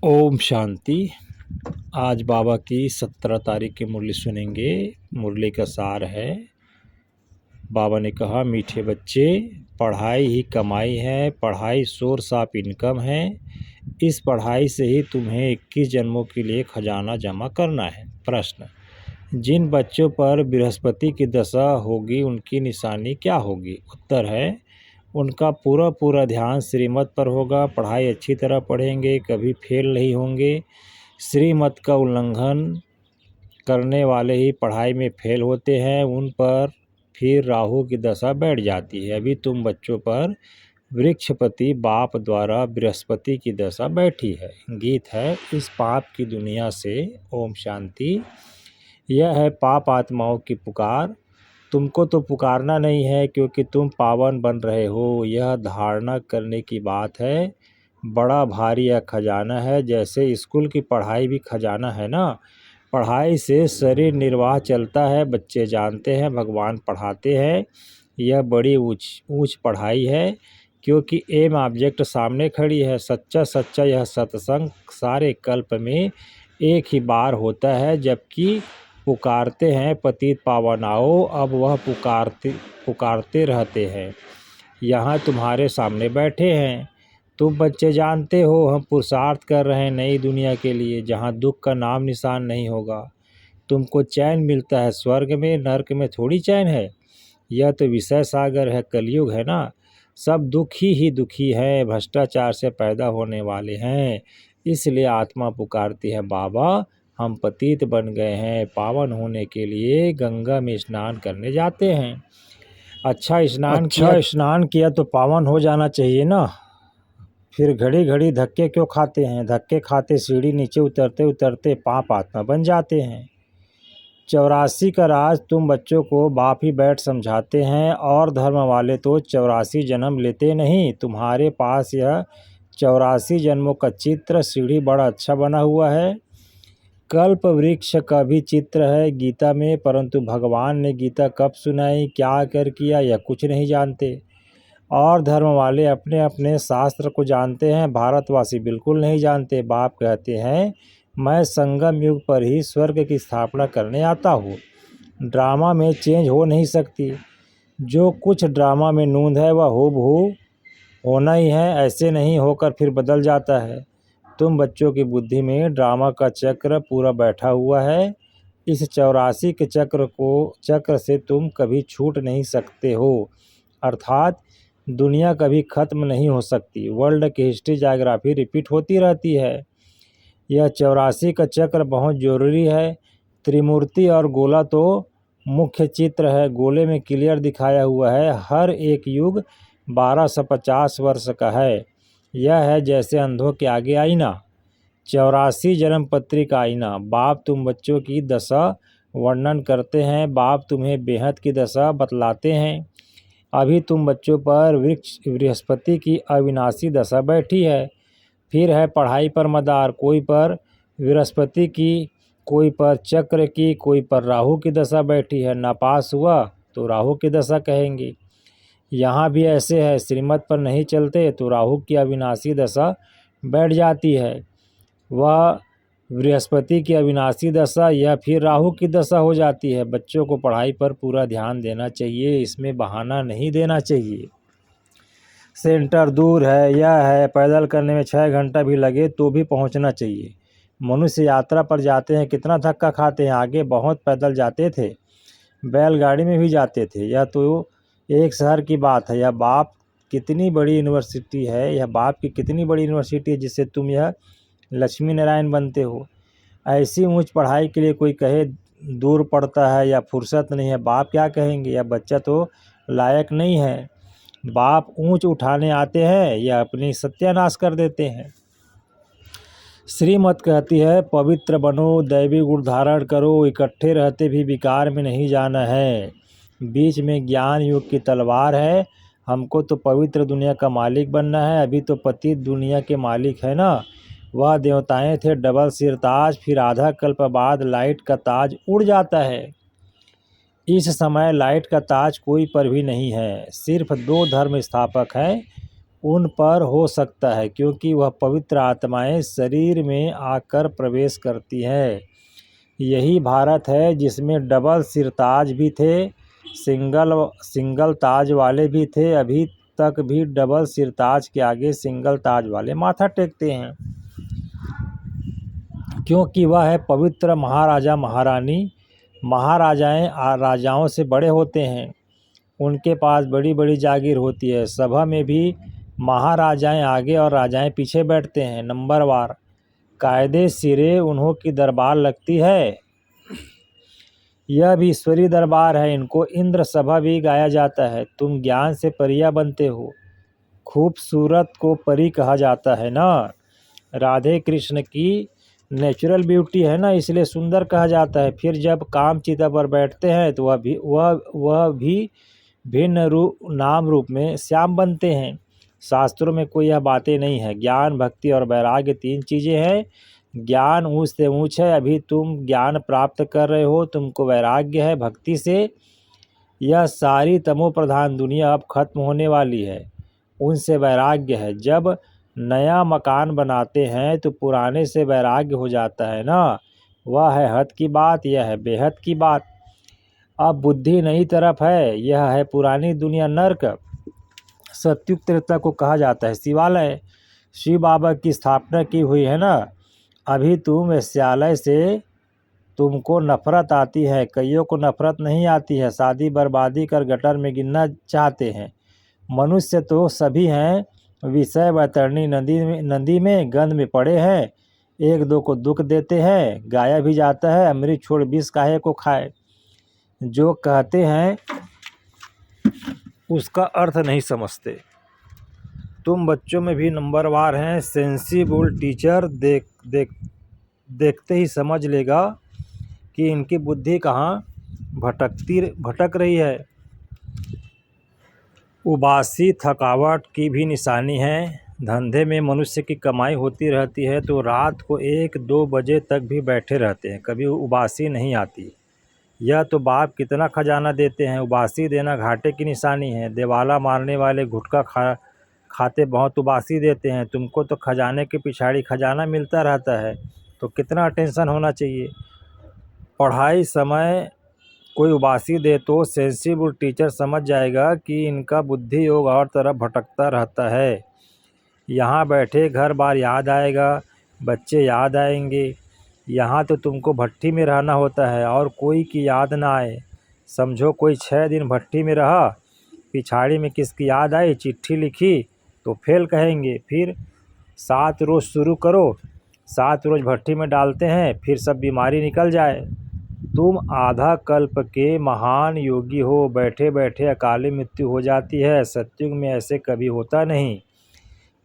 ओम शांति। आज बाबा की 17 तारीख की मुरली सुनेंगे। मुरली का सार है, बाबा ने कहा, मीठे बच्चे, पढ़ाई ही कमाई है, पढ़ाई सोर्स ऑफ इनकम है। इस पढ़ाई से ही तुम्हें 21 जन्मों के लिए खजाना जमा करना है। प्रश्न, जिन बच्चों पर बृहस्पति की दशा होगी उनकी निशानी क्या होगी? उत्तर है, उनका पूरा पूरा ध्यान श्रीमत पर होगा, पढ़ाई अच्छी तरह पढ़ेंगे, कभी फेल नहीं होंगे। श्रीमत का उल्लंघन करने वाले ही पढ़ाई में फेल होते हैं, उन पर फिर राहु की दशा बैठ जाती है। अभी तुम बच्चों पर वृक्षपति बाप द्वारा बृहस्पति की दशा बैठी है। गीत है, इस पाप की दुनिया से ओम शांति। यह है पाप आत्माओं की पुकार। तुमको तो पुकारना नहीं है क्योंकि तुम पावन बन रहे हो, यह धारणा करने की बात है। बड़ा भारी यह खजाना है, जैसे स्कूल की पढ़ाई भी खजाना है ना। पढ़ाई से शरीर निर्वाह चलता है, बच्चे जानते हैं भगवान पढ़ाते हैं। यह बड़ी ऊंच पढ़ाई है क्योंकि एम ऑब्जेक्ट सामने खड़ी है। सच्चा सच्चा यह सत्संग सारे कल्प में एक ही बार होता है, जबकि पुकारते हैं पतित पावन आओ, अब वह पुकारते रहते हैं। यहाँ तुम्हारे सामने बैठे हैं। तुम बच्चे जानते हो हम पुरुषार्थ कर रहे हैं नई दुनिया के लिए, जहाँ दुख का नाम निशान नहीं होगा। तुमको चैन मिलता है स्वर्ग में, नरक में थोड़ी चैन है। यह तो विषय सागर है, कलयुग है ना। सब दुखी दुखी है, भ्रष्टाचार से पैदा होने वाले हैं। इसलिए आत्मा पुकारती है, बाबा हम पतित बन गए हैं, पावन होने के लिए गंगा में स्नान करने जाते हैं। अच्छा स्नान किया तो पावन हो जाना चाहिए ना। फिर घड़ी घड़ी धक्के क्यों खाते हैं? धक्के खाते सीढ़ी नीचे उतरते उतरते पाप आत्मा बन जाते हैं। 84 का राज तुम बच्चों को बाप ही बैठ समझाते हैं, और धर्म वाले तो 84 जन्म लेते नहीं। तुम्हारे पास यह 84 जन्मों का चित्र सीढ़ी बड़ा अच्छा बना हुआ है। कल्प वृक्ष का भी चित्र है गीता में, परंतु भगवान ने गीता कब सुनाई, क्या कर किया, यह कुछ नहीं जानते। और धर्म वाले अपने अपने शास्त्र को जानते हैं, भारतवासी बिल्कुल नहीं जानते। बाप कहते हैं, मैं संगम युग पर ही स्वर्ग की स्थापना करने आता हूँ। ड्रामा में चेंज हो नहीं सकती। जो कुछ ड्रामा में नूंद है वह हूबहू होना ही है, ऐसे नहीं होकर फिर बदल जाता है। तुम बच्चों की बुद्धि में ड्रामा का चक्र पूरा बैठा हुआ है। इस 84 के चक्र से तुम कभी छूट नहीं सकते हो। अर्थात दुनिया कभी खत्म नहीं हो सकती। वर्ल्ड की हिस्ट्री जायोग्राफी रिपीट होती रहती है। यह 84 का चक्र बहुत जरूरी है। त्रिमूर्ति और गोला तो मुख्य चित्र है। गोले में क्लियर दिखाया हुआ है, हर एक युग 1250 वर्ष का है। यह है जैसे अंधों के आगे आईना। 84 जन्म पत्री का आईना। बाप तुम बच्चों की दशा वर्णन करते हैं, बाप तुम्हें बेहद की दशा बतलाते हैं। अभी तुम बच्चों पर बृहस्पति की अविनाशी दशा बैठी है। फिर है पढ़ाई पर मदार, कोई पर बृहस्पति की, कोई पर चक्र की, कोई पर राहु की दशा बैठी है। नापास हुआ तो राहु की दशा कहेंगे। यहाँ भी ऐसे है, श्रीमत पर नहीं चलते तो राहु की अविनाशी दशा बैठ जाती है। वह बृहस्पति की अविनाशी दशा या फिर राहु की दशा हो जाती है। बच्चों को पढ़ाई पर पूरा ध्यान देना चाहिए, इसमें बहाना नहीं देना चाहिए। सेंटर दूर है, यह है, पैदल करने में 6 घंटा भी लगे तो भी पहुंचना चाहिए। मनुष्य यात्रा पर जाते हैं, कितना धक्का खाते हैं। आगे बहुत पैदल जाते थे, बैलगाड़ी में भी जाते थे। यह तो एक शहर की बात है। यह बाप कितनी बड़ी यूनिवर्सिटी है, यह बाप की कितनी बड़ी यूनिवर्सिटी है जिससे तुम यह लक्ष्मी नारायण बनते हो। ऐसी ऊंच पढ़ाई के लिए कोई कहे दूर पड़ता है या फुर्सत नहीं है, बाप क्या कहेंगे? यह बच्चा तो लायक नहीं है। बाप ऊंच उठाने आते हैं या अपनी सत्यानाश कर देते हैं। श्रीमत कहती है, पवित्र बनो, दैवी गुण धारण करो, इकट्ठे रहते भी विकार में नहीं जाना है। बीच में ज्ञान युग की तलवार है। हमको तो पवित्र दुनिया का मालिक बनना है। अभी तो पतित दुनिया के मालिक है ना। वह देवताएं थे डबल सिर ताज, फिर आधा कल्प बाद लाइट का ताज उड़ जाता है। इस समय लाइट का ताज कोई पर भी नहीं है। सिर्फ 2 धर्म स्थापक हैं, उन पर हो सकता है, क्योंकि वह पवित्र आत्माएं शरीर में आकर प्रवेश करती हैं। यही भारत है जिसमें डबल सिरताज भी थे, सिंगल ताज वाले भी थे। अभी तक भी डबल सिरताज के आगे सिंगल ताज वाले माथा टेकते हैं, क्योंकि वह है पवित्र महाराजा महारानी। महाराजाएं राजाओं से बड़े होते हैं, उनके पास बड़ी बड़ी जागीर होती है। सभा में भी महाराजाएं आगे और राजाएं पीछे बैठते हैं। नंबरवार कायदे सिरे उन्हों की दरबार लगती है। यह भी ईश्वरीय दरबार है, इनको इंद्र सभा भी गाया जाता है। तुम ज्ञान से परिया बनते हो, खूबसूरत को परी कहा जाता है ना। राधे कृष्ण की नेचुरल ब्यूटी है ना, इसलिए सुंदर कहा जाता है। फिर जब काम चिता पर बैठते हैं तो वह भी भिन्न नाम रूप में श्याम बनते हैं। शास्त्रों में कोई यह बातें नहीं है। ज्ञान, भक्ति और वैराग्य 3 चीज़ें हैं। ज्ञान ऊंच से ऊंच है, अभी तुम ज्ञान प्राप्त कर रहे हो, तुमको वैराग्य है भक्ति से। यह सारी तमो प्रधान दुनिया अब खत्म होने वाली है, उनसे वैराग्य है। जब नया मकान बनाते हैं तो पुराने से वैराग्य हो जाता है ना। वह है हद की बात, यह है बेहद की बात। अब बुद्धि नई तरफ है, यह है पुरानी दुनिया नर्क। सत्युग त्रेता को कहा जाता है शिवालय। शिव बाबा की स्थापना की हुई है ना। अभी तुम वेश्यालय से तुमको नफरत आती है, कईयों को नफरत नहीं आती है। शादी बर्बादी कर गटर में गिरना चाहते हैं। मनुष्य तो सभी हैं, विषय वैतरणी नदी में गंध में पड़े हैं। एक दो को दुख देते हैं, गाया भी जाता है, अमृत छोड़ विष काहे को खाए। जो कहते हैं उसका अर्थ नहीं समझते। तुम बच्चों में भी नंबरवार हैं। सेंसिबल टीचर देखते ही समझ लेगा कि इनकी बुद्धि कहाँ भटक रही है। उबासी थकावट की भी निशानी है। धंधे में मनुष्य की कमाई होती रहती है तो रात को 1-2 बजे तक भी बैठे रहते हैं, कभी उबासी नहीं आती। यह तो बाप कितना खजाना देते हैं, उबासी देना घाटे की निशानी है। देवाला मारने वाले गुटखा खाते बहुत उबासी देते हैं। तुमको तो खजाने के पिछाड़ी खजाना मिलता रहता है, तो कितना टेंशन होना चाहिए। पढ़ाई समय कोई उबासी दे तो सेंसिबल टीचर समझ जाएगा कि इनका बुद्धि योग और तरफ भटकता रहता है। यहाँ बैठे घर बार याद आएगा, बच्चे याद आएंगे। यहाँ तो तुमको भट्टी में रहना होता है और कोई की याद ना आए। समझो कोई 6 दिन भट्टी में रहा, पिछाड़ी में किसकी याद आई, चिट्ठी लिखी तो फेल कहेंगे। फिर 7 रोज़ शुरू करो, 7 रोज़ भट्टी में डालते हैं, फिर सब बीमारी निकल जाए। तुम आधा कल्प के महान योगी हो, बैठे बैठे अकाली मृत्यु हो जाती है। सत्युग में ऐसे कभी होता नहीं।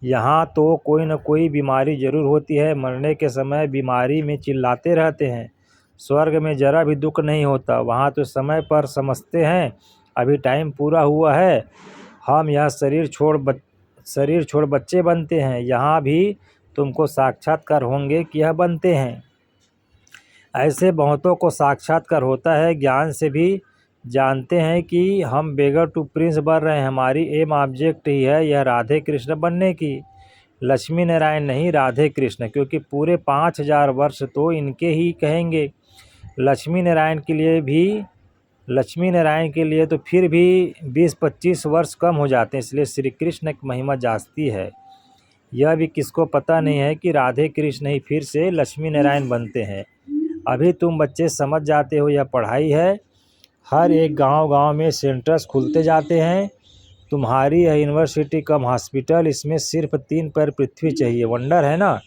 यहाँ तो कोई न कोई बीमारी जरूर होती है। मरने के समय बीमारी में चिल्लाते रहते हैं। स्वर्ग में जरा भी दुख नहीं होता, वहाँ तो समय पर समझते हैं अभी टाइम पूरा हुआ है, हम यह शरीर छोड़ बच्चे बनते हैं। यहाँ भी तुमको साक्षात्कार होंगे कि यह बनते हैं। ऐसे बहुतों को साक्षात्कार होता है। ज्ञान से भी जानते हैं कि हम बेगर टू प्रिंस बन रहे हैं। हमारी एम ऑब्जेक्ट ही है यह राधे कृष्ण बनने की, लक्ष्मी नारायण नहीं, राधे कृष्ण। क्योंकि पूरे 5000 वर्ष तो इनके ही कहेंगे। लक्ष्मी नारायण के लिए तो फिर भी 20-25 वर्ष कम हो जाते हैं, इसलिए श्री कृष्ण की महिमा जास्ती है। यह भी किसको पता नहीं है कि राधे कृष्ण ही फिर से लक्ष्मी नारायण बनते हैं। अभी तुम बच्चे समझ जाते हो, यह पढ़ाई है। हर एक गांव में सेंटर्स खुलते जाते हैं। तुम्हारी यह यूनिवर्सिटी कम हॉस्पिटल, इसमें सिर्फ 3 पैर पृथ्वी चाहिए। वंडर है ना।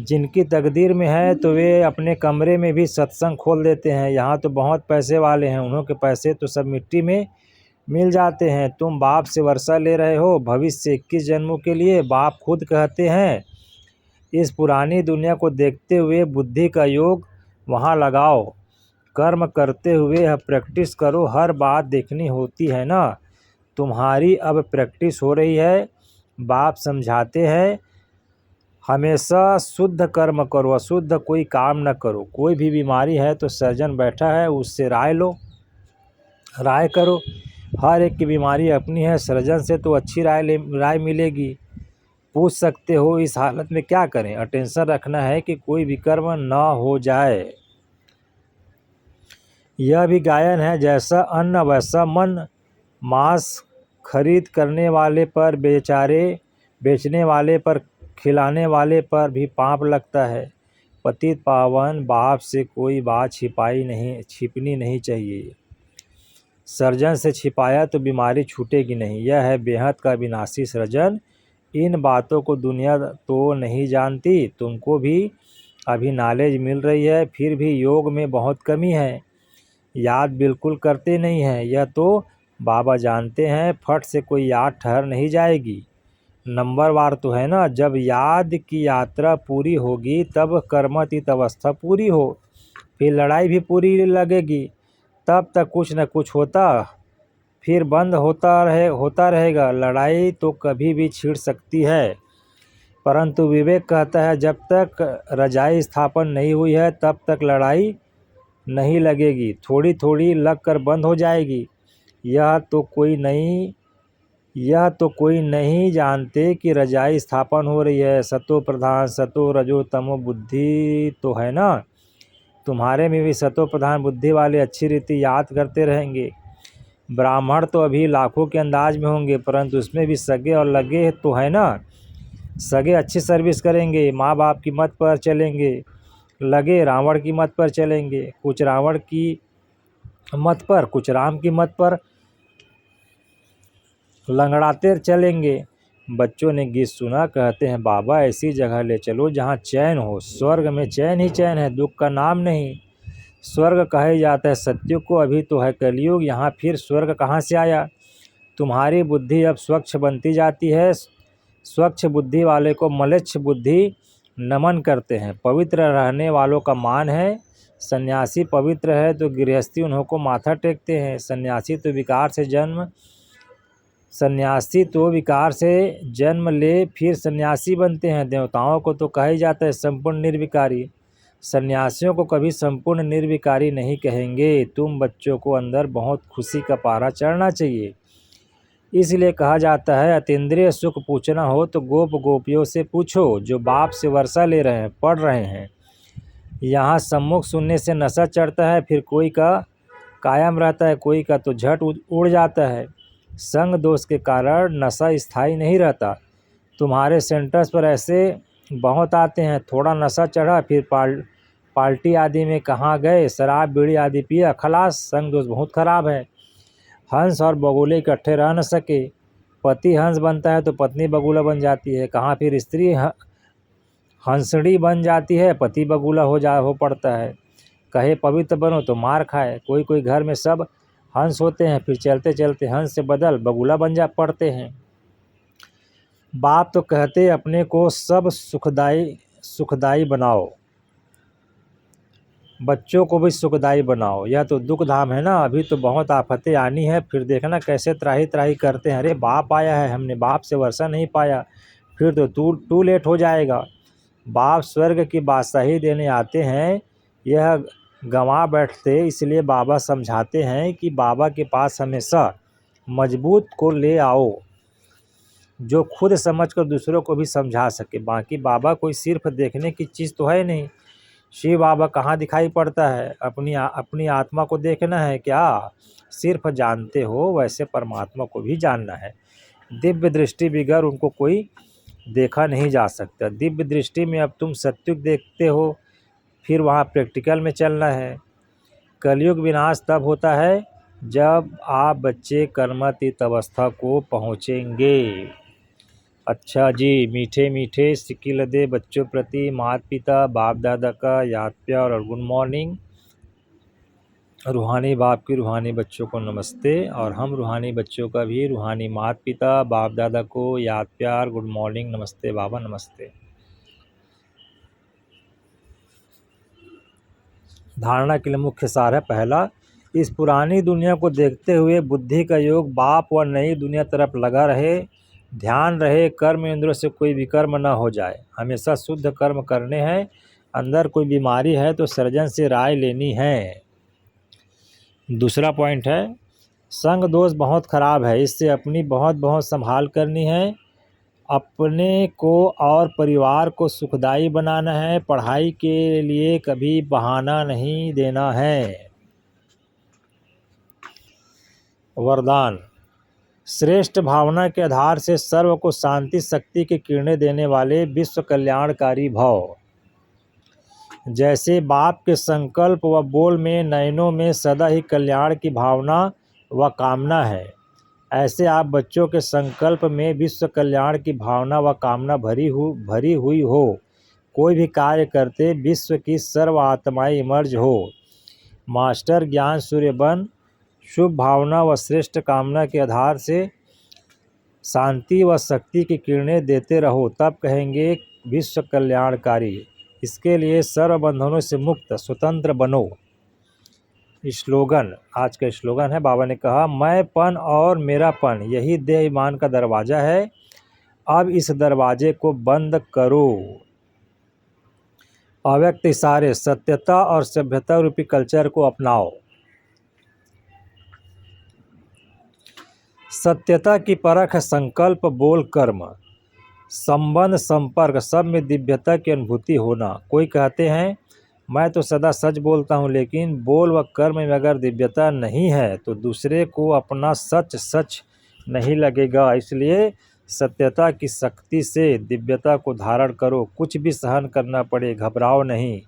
जिनकी तकदीर में है तो वे अपने कमरे में भी सत्संग खोल देते हैं। यहाँ तो बहुत पैसे वाले हैं, उन्हों के पैसे तो सब मिट्टी में मिल जाते हैं। तुम बाप से वर्षा ले रहे हो भविष्य 21 जन्मों के लिए। बाप खुद कहते हैं इस पुरानी दुनिया को देखते हुए बुद्धि का योग वहाँ लगाओ, कर्म करते हुए प्रैक्टिस करो। हर बात देखनी होती है ना। तुम्हारी अब प्रैक्टिस हो रही है। बाप समझाते हैं हमेशा शुद्ध कर्म करो, अशुद्ध कोई काम न करो। कोई भी बीमारी है तो सर्जन बैठा है, उससे राय लो, राय करो। हर एक की बीमारी अपनी है, सृजन से तो अच्छी राय मिलेगी। पूछ सकते हो इस हालत में क्या करें? अटेंशन रखना है कि कोई विकर्म न हो जाए। यह भी गायन है, जैसा अन्न वैसा मन। मांस खरीद करने वाले पर, बेचने वाले पर, खिलाने वाले पर भी पाप लगता है। पतित पावन बाप से कोई बात छिपनी नहीं चाहिए। सृजन से छिपाया तो बीमारी छूटेगी नहीं। यह है बेहद का विनाशी सृजन। इन बातों को दुनिया तो नहीं जानती, तुमको भी अभी नॉलेज मिल रही है, फिर भी योग में बहुत कमी है। याद बिल्कुल करते नहीं हैं, यह तो बाबा जानते हैं। फट से कोई याद ठहर नहीं जाएगी। नंबरवार तो है ना। जब याद की यात्रा पूरी होगी तब कर्मतीत अवस्था पूरी हो, फिर लड़ाई भी पूरी लगेगी। तब तक कुछ न कुछ होता, फिर बंद होता रहेगा। लड़ाई तो कभी भी छिड़ सकती है, परंतु विवेक कहता है जब तक रजाई स्थापन नहीं हुई है तब तक लड़ाई नहीं लगेगी। थोड़ी थोड़ी लग कर बंद हो जाएगी। यह तो कोई नहीं जानते कि रजाई स्थापन हो रही है। सतो प्रधान सतो रजो तमो बुद्धि तो है ना। तुम्हारे में भी सतो प्रधान बुद्धि वाले अच्छी रीति याद करते रहेंगे। ब्राह्मण तो अभी लाखों के अंदाज में होंगे, परंतु उसमें भी सगे और लगे तो है ना। सगे अच्छी सर्विस करेंगे, माँ बाप की मत पर चलेंगे। लगे रावण की मत पर चलेंगे, कुछ रावण की मत पर, कुछ राम की मत पर लंगड़ाते चलेंगे। बच्चों ने गीत सुना, कहते हैं बाबा ऐसी जगह ले चलो जहाँ चैन हो। स्वर्ग में चैन ही चैन है, दुख का नाम नहीं। स्वर्ग कहे जाता है सत्युग को, अभी तो है कलयुग, यहाँ फिर स्वर्ग कहाँ से आया? तुम्हारी बुद्धि अब स्वच्छ बनती जाती है। स्वच्छ बुद्धि वाले को मलेच्छ बुद्धि नमन करते हैं। पवित्र रहने वालों का मान है। सन्यासी पवित्र है तो गृहस्थी उन्हों को माथा टेकते हैं। सन्यासी तो विकार से जन्म ले फिर सन्यासी बनते हैं। देवताओं को तो कहा ही जाता है संपूर्ण निर्विकारी। सन्यासियों को कभी संपूर्ण निर्विकारी नहीं कहेंगे। तुम बच्चों को अंदर बहुत खुशी का पारा चढ़ना चाहिए। इसलिए कहा जाता है अतीन्द्रिय सुख पूछना हो तो गोपियों से पूछो, जो बाप से वर्षा ले रहे हैं, पढ़ रहे हैं। यहाँ सम्मुख सुनने से नशा चढ़ता है, फिर कोई का कायम रहता है, कोई का तो झट उड़ जाता है। संग दोष के कारण नशा स्थायी नहीं रहता। तुम्हारे सेंटर्स पर ऐसे बहुत आते हैं, थोड़ा नशा चढ़ा फिर पार्टी आदि में कहाँ गए, शराब बीड़ी आदि पिया, खलास। संग दोष बहुत खराब है। हंस और बगुले इकट्ठे रह न सके। पति हंस बनता है तो पत्नी बगुला बन जाती है। कहाँ फिर स्त्री हंसड़ी बन जाती है, पति बगुला हो पड़ता है। कहे पवित्र बनो तो मार खाए। कोई घर में सब हंस होते हैं, फिर चलते चलते हंस से बदल बगुला बन पड़ते हैं। बाप तो कहते अपने को सब सुखदाई बनाओ, बच्चों को भी सुखदाई बनाओ। यह तो दुख धाम है ना। अभी तो बहुत आफतें आनी है, फिर देखना कैसे त्राही त्राही करते हैं। अरे बाप आया है, हमने बाप से वर्षा नहीं पाया, फिर तो टू लेट हो जाएगा। बाप स्वर्ग की बादशाही देने आते हैं, यह गंवा बैठते। इसलिए बाबा समझाते हैं कि बाबा के पास हमेशा मजबूत को ले आओ, जो खुद समझकर दूसरों को भी समझा सके। बाकी बाबा कोई सिर्फ देखने की चीज़ तो है नहीं। शिव बाबा कहाँ दिखाई पड़ता है? अपनी आत्मा को देखना है क्या? सिर्फ जानते हो, वैसे परमात्मा को भी जानना है। दिव्य दृष्टि बगैर उनको कोई देखा नहीं जा सकता। दिव्य दृष्टि में अब तुम सत्युग देखते हो, फिर वहाँ प्रैक्टिकल में चलना है। कलयुग विनाश तब होता है जब आप बच्चे कर्मातीत अवस्था को पहुँचेंगे। अच्छा जी, मीठे मीठे सिक्की दे बच्चों प्रति माता पिता बाप दादा का याद प्यार और गुड मॉर्निंग। रूहानी बाप की रूहानी बच्चों को नमस्ते, और हम रूहानी बच्चों का भी रूहानी माता पिता बाप दादा को याद प्यार गुड मॉर्निंग, नमस्ते बाबा, नमस्ते। धारणा के लिए मुख्य सार है। पहला, इस पुरानी दुनिया को देखते हुए बुद्धि का योग बाप व नई दुनिया तरफ लगा रहे। ध्यान रहे कर्म इंद्रियों से कोई विकर्म न हो जाए। हमेशा शुद्ध कर्म करने हैं। अंदर कोई बीमारी है तो सर्जन से राय लेनी है। दूसरा पॉइंट है, संग दोष बहुत खराब है, इससे अपनी बहुत बहुत संभाल करनी है। अपने को और परिवार को सुखदायी बनाना है। पढ़ाई के लिए कभी बहाना नहीं देना है। वरदान। श्रेष्ठ भावना के आधार से सर्व को शांति शक्ति की किरणें देने वाले विश्व कल्याणकारी भव। जैसे बाप के संकल्प व बोल में नयनों में सदा ही कल्याण की भावना व कामना है, ऐसे आप बच्चों के संकल्प में विश्व कल्याण की भावना व कामना भरी हुई हो। कोई भी कार्य करते विश्व की सर्व आत्माएं इमर्ज हो। मास्टर ज्ञान सूर्य बन शुभ भावना व श्रेष्ठ कामना के आधार से शांति व शक्ति की किरणें देते रहो, तब कहेंगे विश्व कल्याणकारी। इसके लिए सर्व बंधनों से मुक्त स्वतंत्र बनो। स्लोगन। आज का स्लोगन है, बाबा ने कहा, मैंपन और मेरापन यही देह ईमान का दरवाज़ा है, अब इस दरवाजे को बंद करो। अव्यक्त इशारे। सत्यता और सभ्यता रूपी कल्चर को अपनाओ। सत्यता की परख संकल्प बोल कर्म। संबंध संपर्क सब में दिव्यता की अनुभूति होना। कोई कहते हैं मैं तो सदा सच बोलता हूँ, लेकिन बोल व कर्म में अगर दिव्यता नहीं है तो दूसरे को अपना सच सच नहीं लगेगा। इसलिए सत्यता की शक्ति से दिव्यता को धारण करो। कुछ भी सहन करना पड़े, घबराओ नहीं।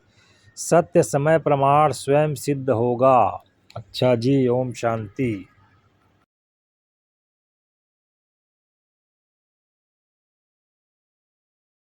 सत्य समय प्रमाण स्वयं सिद्ध होगा। अच्छा जी, ओम शांति।